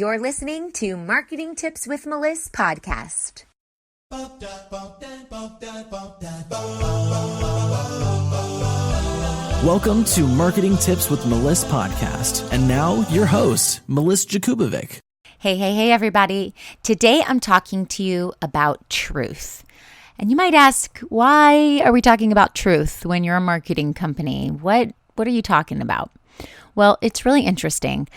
You're listening to Marketing Tips with Meliss podcast. Welcome to Marketing Tips with Meliss podcast. And now your host, Meliss Jakubovic. Hey, everybody. Today I'm talking to you about truth. And you might ask, why are we talking about truth when you're a marketing company? What are you talking about? Well, it's really interesting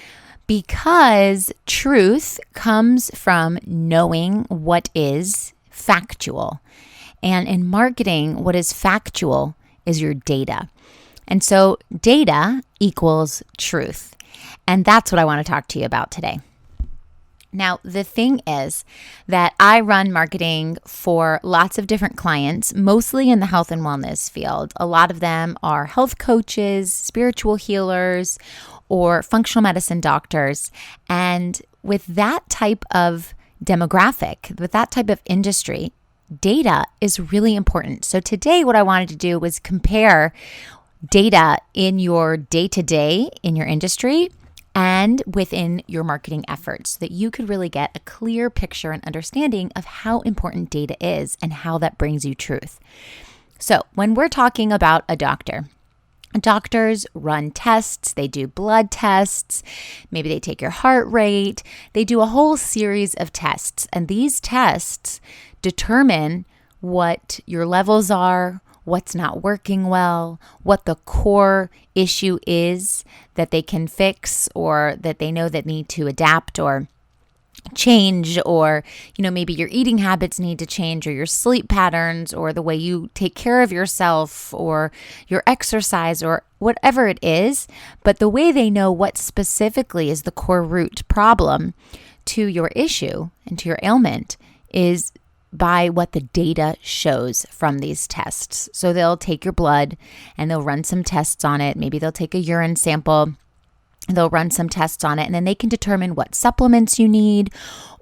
because truth comes from knowing what is factual. And in marketing, what is factual is your data. And so data equals truth. And that's what I want to talk to you about today. Now, the thing is that I run marketing for lots of different clients, mostly in the health and wellness field. A lot of them are health coaches, spiritual healers, or functional medicine doctors. And with that type of demographic, with that type of industry, data is really important. So today what I wanted to do was compare data in your day-to-day in your industry and within your marketing efforts so that you could really get a clear picture and understanding of how important data is and how that brings you truth. So when we're talking about a doctor, doctors run tests, they do blood tests, maybe they take your heart rate, they do a whole series of tests. And these tests determine what your levels are, what's not working well, what the core issue is that they can fix or that they know that need to adapt or change, or maybe your eating habits need to change, or your sleep patterns, or the way you take care of yourself, or your exercise, or whatever it is. But the way they know what specifically is the core root problem to your issue and to your ailment is by what the data shows from these tests. So they'll take your blood and they'll run some tests on it. Maybe they'll take a urine sample. They'll run some tests on it, and then they can determine what supplements you need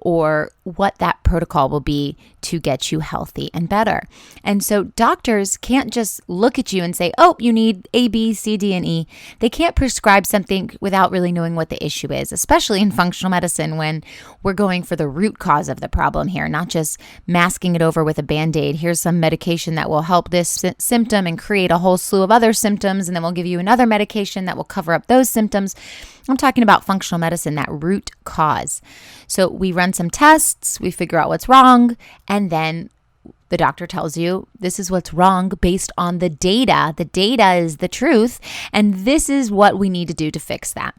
or what that protocol will be to get you healthy and better. And so doctors can't just look at you and say, oh, you need A, B, C, D, and E. They can't prescribe something without really knowing what the issue is, especially in functional medicine when we're going for the root cause of the problem here, not just masking it over with a Band-Aid. Here's some medication that will help this symptom and create a whole slew of other symptoms, and then we'll give you another medication that will cover up those symptoms. I'm talking about functional medicine, that root cause. So we run some tests, we figure out what's wrong, and then the doctor tells you this is what's wrong based on the data. The data is the truth, and this is what we need to do to fix that.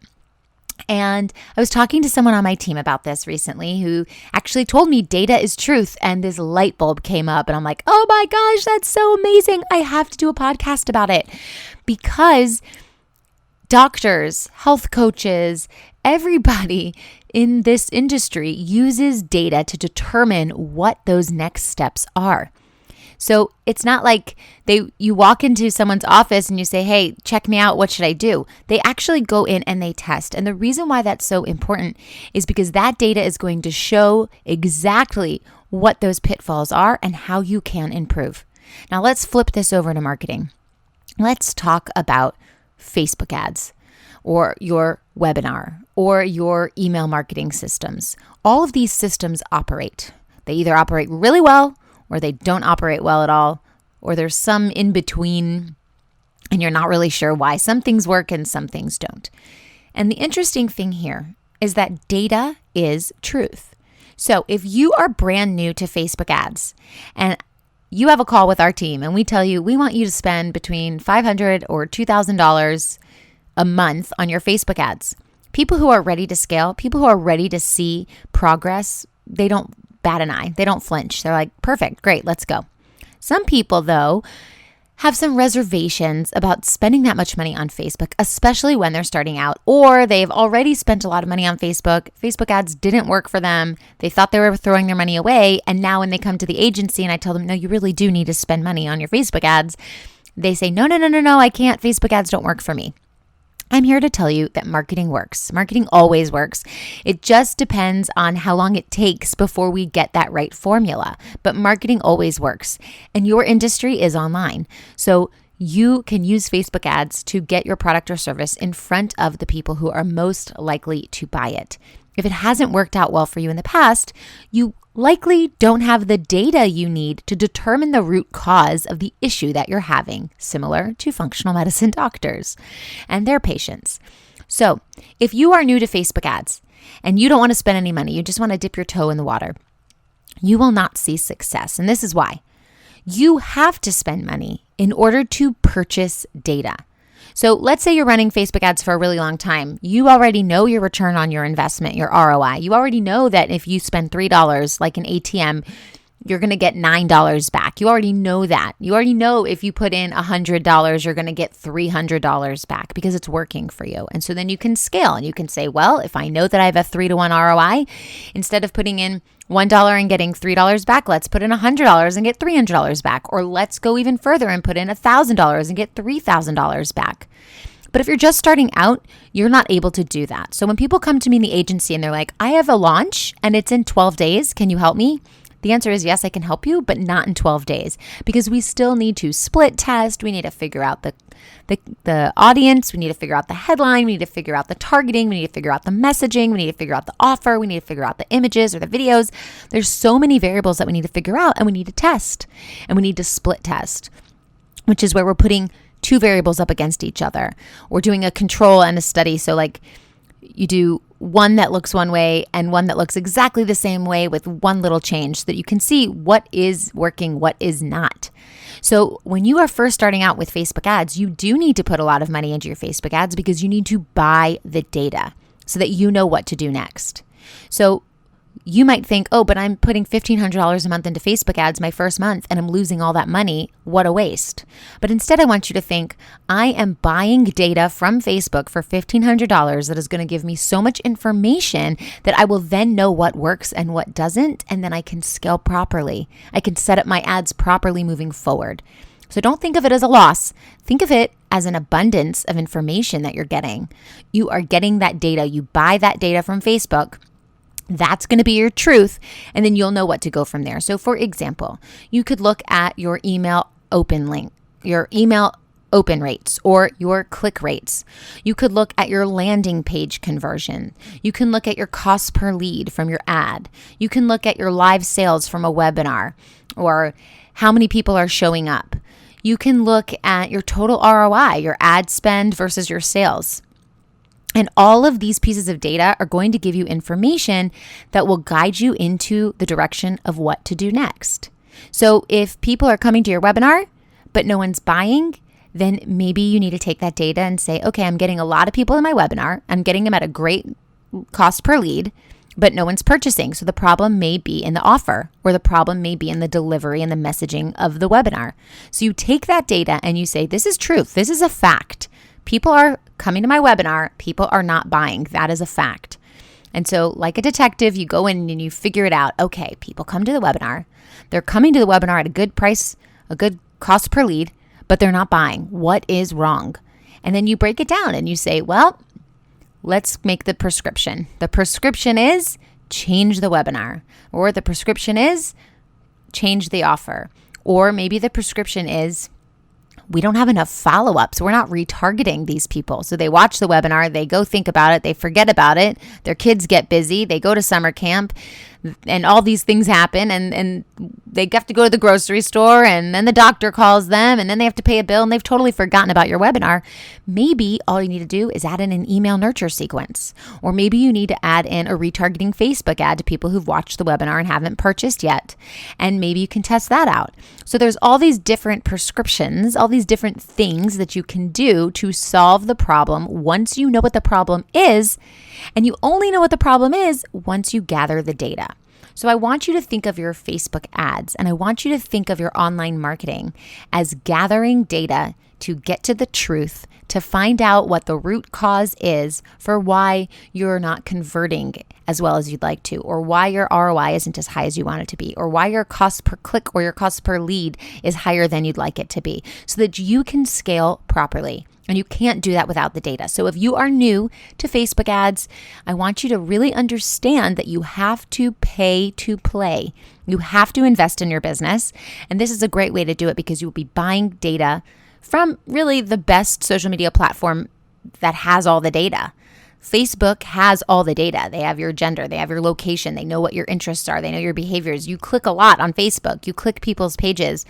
And I was talking to someone on my team about this recently who actually told me data is truth, and this light bulb came up, and I'm like, oh my gosh, that's so amazing. I have to do a podcast about it because doctors, health coaches, everybody in this industry uses data to determine what those next steps are. So it's not like you walk into someone's office and you say, hey, check me out. What should I do? They actually go in and they test. And the reason why that's so important is because that data is going to show exactly what those pitfalls are and how you can improve. Now let's flip this over to marketing. Let's talk about Facebook ads or your webinar or your email marketing systems. All of these systems operate. They either operate really well or they don't operate well at all, or there's some in between and you're not really sure why some things work and some things don't. And the interesting thing here is that data is truth. So if you are brand new to Facebook ads and you have a call with our team and we tell you we want you to spend between $500 or $2,000 a month on your Facebook ads. People who are ready to scale, people who are ready to see progress, they don't bat an eye. They don't flinch. They're like, perfect, great, let's go. Some people, though, have some reservations about spending that much money on Facebook, especially when they're starting out, or they've already spent a lot of money on Facebook. Facebook ads didn't work for them. They thought they were throwing their money away. And now when they come to the agency and I tell them, no, you really do need to spend money on your Facebook ads, they say, no, I can't. Facebook ads don't work for me. I'm here to tell you that marketing works. Marketing always works. It just depends on how long it takes before we get that right formula. But marketing always works. And your industry is online. So you can use Facebook ads to get your product or service in front of the people who are most likely to buy it. if it hasn't worked out well for you in the past, you likely don't have the data you need to determine the root cause of the issue that you're having, similar to functional medicine doctors and their patients. So if you are new to Facebook ads and you don't want to spend any money, you just want to dip your toe in the water, you will not see success. And this is why. You have to spend money in order to purchase data. So let's say you're running Facebook ads for a really long time. You already know your return on your investment, your ROI. You already know that if you spend $3 like an ATM, you're going to get $9 back. You already know that. You already know if you put in $100, you're going to get $300 back because it's working for you. And so then you can scale and you can say, well, if I know that I have a 3-to-1 ROI, instead of putting in $1 and getting $3 back, let's put in $100 and get $300 back. Or let's go even further and put in $1,000 and get $3,000 back. But if you're just starting out, you're not able to do that. So when people come to me in the agency and they're like, I have a launch and it's in 12 days, can you help me? The answer is yes, I can help you, but not in 12 days because we still need to split test. We need to figure out the audience. We need to figure out the headline. We need to figure out the targeting. We need to figure out the messaging. We need to figure out the offer. We need to figure out the images or the videos. There's so many variables that we need to figure out and we need to test and we need to split test, which is where we're putting two variables up against each other. We're doing a control and a study. So like you do one that looks one way and one that looks exactly the same way with one little change so that you can see what is working, what is not. So when you are first starting out with Facebook ads, you do need to put a lot of money into your Facebook ads because you need to buy the data so that you know what to do next. So you might think, oh, but I'm putting $1,500 a month into Facebook ads my first month and I'm losing all that money. What a waste. But instead, I want you to think, I am buying data from Facebook for $1,500 that is going to give me so much information that I will then know what works and what doesn't. And then I can scale properly. I can set up my ads properly moving forward. So don't think of it as a loss. Think of it as an abundance of information that you're getting. You are getting that data. You buy that data from Facebook. That's going to be your truth, and then you'll know what to go from there. So for example, you could look at your email open link, your email open rates or your click rates. You could look at your landing page conversion. You can look at your cost per lead from your ad. You can look at your live sales from a webinar or how many people are showing up. You can look at your total ROI, your ad spend versus your sales. And all of these pieces of data are going to give you information that will guide you into the direction of what to do next. So if people are coming to your webinar, but no one's buying, then maybe you need to take that data and say, okay, I'm getting a lot of people in my webinar. I'm getting them at a great cost per lead, but no one's purchasing. So the problem may be in the offer, or the problem may be in the delivery and the messaging of the webinar. So you take that data and you say, this is truth. This is a fact. People are coming to my webinar. People are not buying. That is a fact. And so like a detective, you go in and you figure it out. Okay, people come to the webinar. They're coming to the webinar at a good price, a good cost per lead, but they're not buying. What is wrong? And then you break it down and you say, well, let's make the prescription. The prescription is change the webinar, or the prescription is change the offer, or maybe the prescription is we don't have enough follow-ups. We're not retargeting these people. So they watch the webinar, they go think about it, they forget about it, their kids get busy, they go to summer camp, and all these things happen, and they have to go to the grocery store, and then the doctor calls them, and then they have to pay a bill, and they've totally forgotten about your webinar. Maybe all you need to do is add in an email nurture sequence, or maybe you need to add in a retargeting Facebook ad to people who've watched the webinar and haven't purchased yet, and maybe you can test that out. So there's all these different prescriptions, all these different things that you can do to solve the problem once you know what the problem is, and you only know what the problem is once you gather the data. So I want you to think of your Facebook ads and I want you to think of your online marketing as gathering data to get to the truth, to find out what the root cause is for why you're not converting as well as you'd like to, or why your ROI isn't as high as you want it to be, or why your cost per click or your cost per lead is higher than you'd like it to be, so that you can scale properly. And you can't do that without the data. So if you are new to Facebook ads, I want you to really understand that you have to pay to play. You have to invest in your business. And this is a great way to do it because you will be buying data from really the best social media platform that has all the data. Facebook has all the data. They have your gender, they have your location, they know what your interests are, they know your behaviors. You click a lot on Facebook, you click people's pages,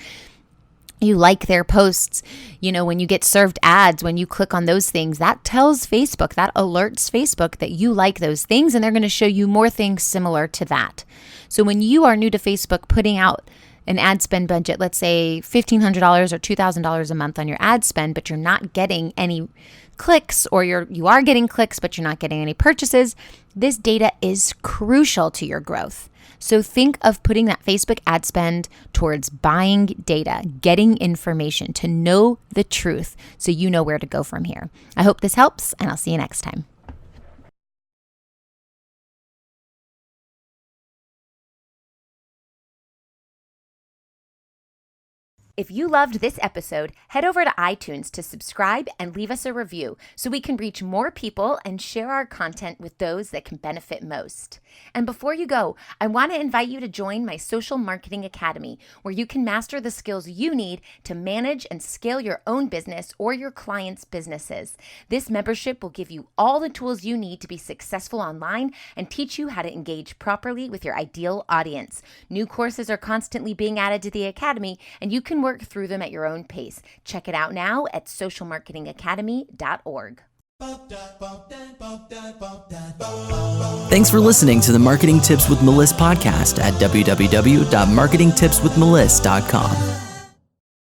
you like their posts. When you get served ads, when you click on those things, that tells Facebook, that alerts Facebook that you like those things, and they're going to show you more things similar to that. So when you are new to Facebook, putting out an ad spend budget, let's say $1,500 or $2,000 a month on your ad spend, but you're not getting any clicks, or you are getting clicks, but you're not getting any purchases, this data is crucial to your growth. So think of putting that Facebook ad spend towards buying data, getting information to know the truth so you know where to go from here. I hope this helps, and I'll see you next time. If you loved this episode, head over to iTunes to subscribe and leave us a review so we can reach more people and share our content with those that can benefit most. And before you go, I want to invite you to join my Social Marketing Academy, where you can master the skills you need to manage and scale your own business or your clients' businesses. This membership will give you all the tools you need to be successful online and teach you how to engage properly with your ideal audience. New courses are constantly being added to the Academy, and you can work through them at your own pace. Check it out now at socialmarketingacademy.org. Thanks for listening to the Marketing Tips with Meliss podcast at www.marketingtipswithmeliss.com.